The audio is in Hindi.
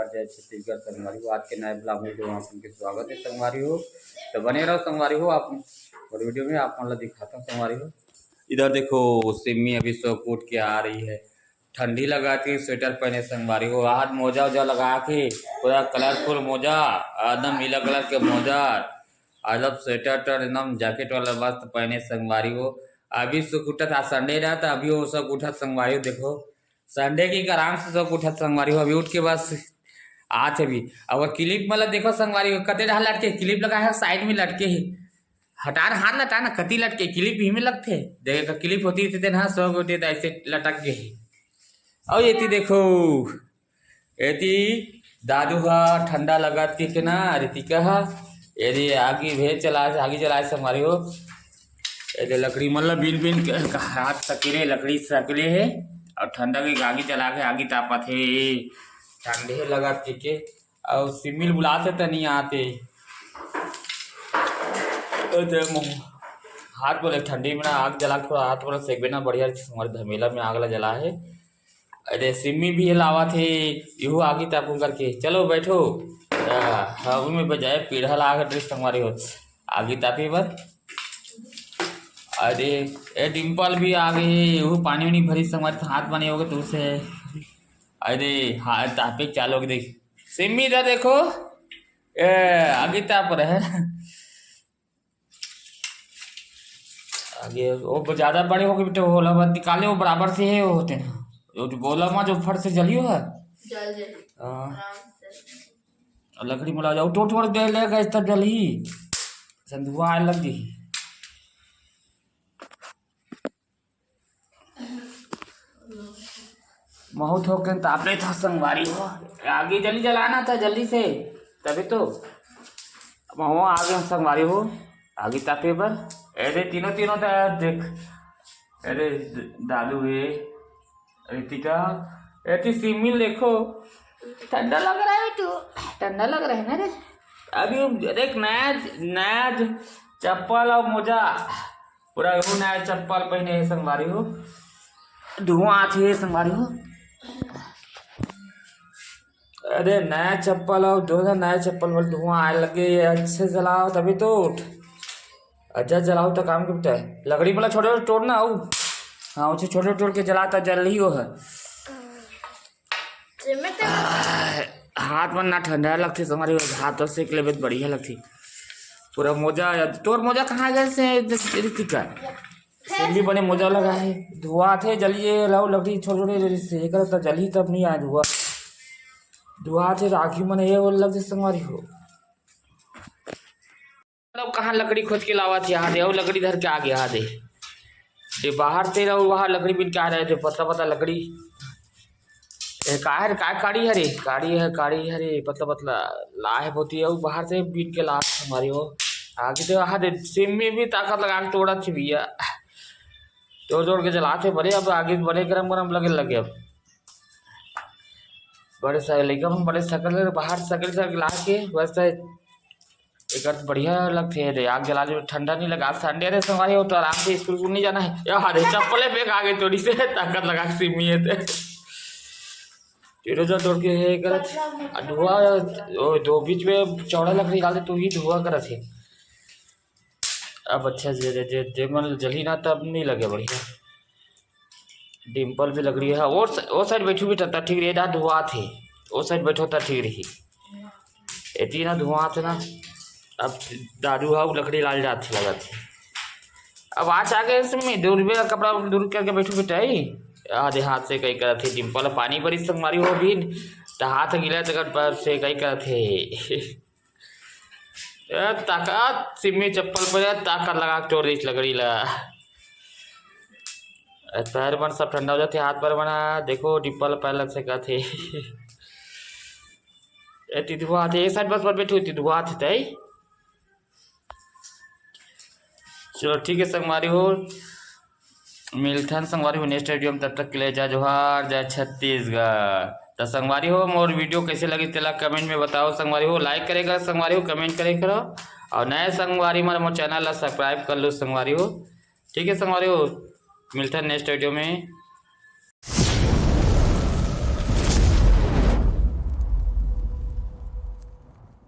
जोहार, जय छत्तीसगढ़ संगवारी हो। आज के नए ब्लॉग वीडियो में आपके स्वागत है संगवारी हो। तो बने रहो संगवारी हो। आप और वीडियो में आप मतलब दिखाता हूँ संगवारी हो। इधर देखो सिमी अभी सब कूट के आ रही है। ठंडी लगा के स्वेटर पहने संगवारी हो। हाथ मोजा वोजा लगा के पूरा कलरफुल मोजा, एकदम नीला कलर के मोजा, एकदम स्वेटर एकदम जैकेट वाला मस्त पहने संगवारी हो। अभी सुख उठा था, संडे रहा था, अभी वो सब उठा संगवारी हो। देखो संडे की आराम से सब उठा संगवारी हो। अभी उठ के बस आज अभी अगर क्लिप मतलब देखो संगवारी हो कते रहा लटके क्लिप लगा है साइड में लटके ही हटा ना हाथ लटा ना कति लटके क्लिप ही में लगते देखो क्लिप होती थी ना सब उठे ऐसे लटक गए। और ये देखो ये दादू हा ठंडा लगाती के ना रितिका हा यदि आगे भेज चला आगे चलाए संगवारी हो। ये लकड़ी मतलब बिन बिन हाथ सकेले लकड़ी सकले है और ठंडा के आगे चला के आगे तापा थे ठंडे लगा के और सिमिल बुलाते तो नहीं आते हाथ बोले ठंडी में ना आग जला थोड़ा हाथ बोला सेक ना बढ़िया हमारे धमेला में आग ला जला है। अरे सिमी भी लावा थे यू आगे तापू करके चलो बैठो हवा में बजाय पीढ़ा ला ड्रेस हमारी हो आगे तापे बर। अरे ए डिम्पल भी आ गई वो पानी वानी भरी हमारे हाथ बने होगे तो उसे अरे हाथ तापे चालोगे देख सिमी इधर देखो आगे ताप रहे आगे वो ज्यादा बड़े हो गए बेटे होला मत निकाले वो बराबर से है वो होते ना जो बोला माँ जो फट से जलियो है लकड़ी मिला जाओ टोट वोट दे लेगा इस तब जल ही धुआं आने लग गई। बहुत हो गए तापले था संगवारी हो आगे जल्दी जलाना था जल्दी से तभी तो वहाँ आगे संगवारी हो आगे तापे पर अरे तीनों तीनों देख अरे दादू है रितिका ऐसी सिमी देखो ठंडा लग रहा है तो ठंडा लग रहा है ना रे अभी देख नया चप्पल और मोजा पूरा वो नया चप्पल पहने है संगवारी हो धुआं आती है संगवारी हो। अरे नया चप्पल और दो नया चप्पल में धुआं आने लगे अच्छे जलाओ तभी तो उठ अच्छा जलाओ तो काम करता है लकड़ी वाला छोटे छोटे तोड़ना हो हाँ उसे छोटे तोड़ के जलाता जल ही हो है हाथ में ना ठंडा लगती तुम्हारी हाथों से एक लेबे बढ़िया लगती पूरा मोजा तोर मोजा कहाँ गए से रितिका सेली बने मोजा लगा है धुआं थे जलिए लाओ लकड़ी छोटे छोटे से करता जली तब नहीं आया धुआं थे राखी मन ये बोल लगती तुम्हारी हो कहाँ लकड़ी खोज के लावा थी यहाँ दे और लकड़ी धर के आ गया दे ये बाहर से रहो वहाँ लकड़ी बिन के आ रहे थे पतला पतला लकड़ी काड़ी है रे काड़ी है रे पतला पतला लाहे होती है बाहर से बीन के ला हमारी हो आगे तो हाँ दे सिम में भी ताकत लगा के तोड़ा थी भैया तोड़ के जलाते बड़े अब आगे बड़े गरम लगे अब बड़े लेकिन बड़े सकल बाहर सकल ला के बस एक बढ़िया लगती है आग जला जो ठंडा नहीं लगा संडे रे संगवारी हो तो आराम से स्कूल नहीं जाना है यार चप्पले बेग आ गई थोड़ी से ताकत लगा के सिमी है जो तोड़ के है करत धुआं दो बीच में चौड़ा लकड़ी डालते तो ही धुआं करत है अब अच्छा जे मन जली ना तब नहीं लगे बढ़िया डिम्पल भी लकड़ी है वो साइड बैठू भी तब ठीक रही धुआं थे वो साइड बैठो तब ठीक रही इतनी ना धुआं थे ना अब दादू हा लकड़ी लाल जाती लगा थी अब आज आगे इसमें दूर का कपड़ा दूर करके बैठो बेटा आधे हाथ से कई कर थे डिम्पल पानी बड़ी संगवारी हो भी तो हाथ गिला तक से कई कर थे ताकत सिमी चप्पल पर ताकत लगा के तोड़ दी लकड़ी ला पैर बन सब ठंडा हो जाते हाथ पर बना देखो डिम्पल पैर लग से थे धुआं थे एक साइड बस पर बैठी हुई धुआं थे चलो ठीक है संगवारी हो मिलथन संगवारी हो नेक्स्ट वीडियो में तब तक के लिए जय जोहार जय छत्तीसगढ़। तो संगवारी हो मोर वीडियो कैसे लगी तेला कमेंट में बताओ संगवारी हो लाइक करेगा संगवारी हो कमेंट करे करो और नए संगवारी मोर चैनल ला सब्सक्राइब कर लो संगवारी हो ठीक है संगवारी हो मिलथन नेक्स्ट वीडियो में।